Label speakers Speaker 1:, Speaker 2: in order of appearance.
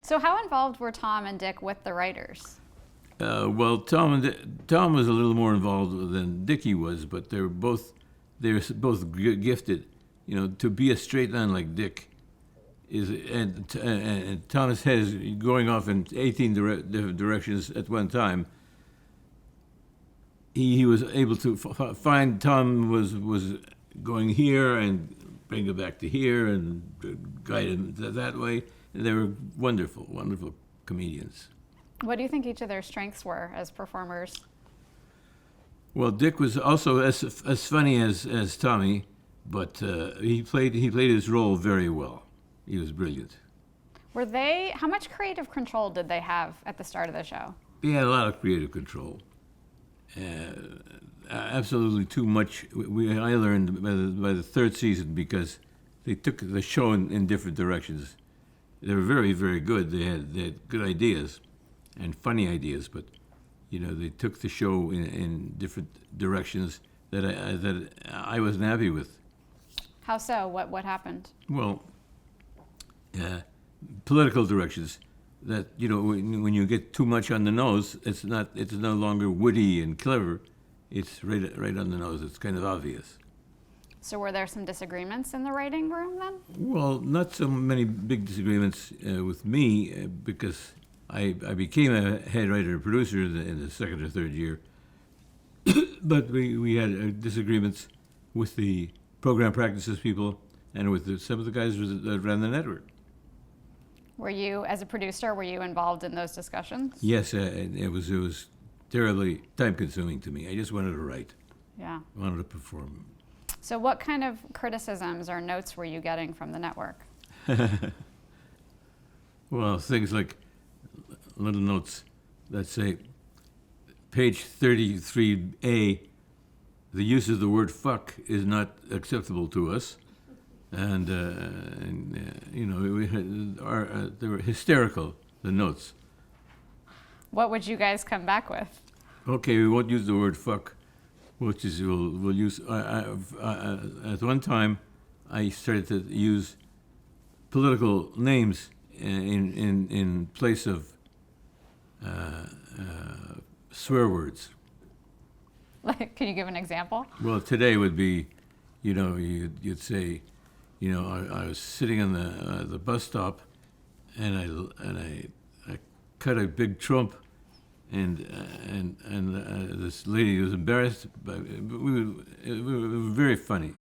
Speaker 1: So how involved were Tom and Dick with the writers?
Speaker 2: Well, Tom was a little more involved than Dickie was, but they're both gifted. You know, to be a straight man like Dick and Thomas head is going off in 18 different directions at one time. He was able to find Tom was going here and bring it back to here and guide him that way. And they were wonderful, wonderful comedians.
Speaker 1: What do you think each of their strengths were as performers?
Speaker 2: Well, Dick was also as funny as Tommy, but he played his role very well. He was brilliant.
Speaker 1: How much creative control did they have at the start of the show?
Speaker 2: He had a lot of creative control. Absolutely too much. I learned by the third season because they took the show in different directions. They were very, very good. They had good ideas and funny ideas, but you know they took the show in different directions that I wasn't happy with.
Speaker 1: How so? What happened?
Speaker 2: Well, political directions that when you get too much on the nose, it's no longer witty and clever. It's right on the nose. It's kind of obvious.
Speaker 1: So were there some disagreements in the writing room then?
Speaker 2: Well, not so many big disagreements with me because I became a head writer and producer in the second or third year. But we had disagreements with the program practices people and with some of the guys that ran the network.
Speaker 1: Were you, as a producer, involved in those discussions?
Speaker 2: Yes, it was terribly time-consuming to me. I just wanted to write.
Speaker 1: Yeah.
Speaker 2: I wanted to perform.
Speaker 1: So what kind of criticisms or notes were you getting from the network?
Speaker 2: Well, things like little notes that say, page 33A, the use of the word fuck is not acceptable to us. And they were hysterical, the notes.
Speaker 1: What would you guys come back with?
Speaker 2: Okay, we won't use the word fuck, which is we'll use. At one time, I started to use political names in place of swear words.
Speaker 1: Like, can you give an example?
Speaker 2: Well, today would be, you'd say, I was sitting on the bus stop, and I cut a big trump, and this lady was embarrassed, but it was very funny.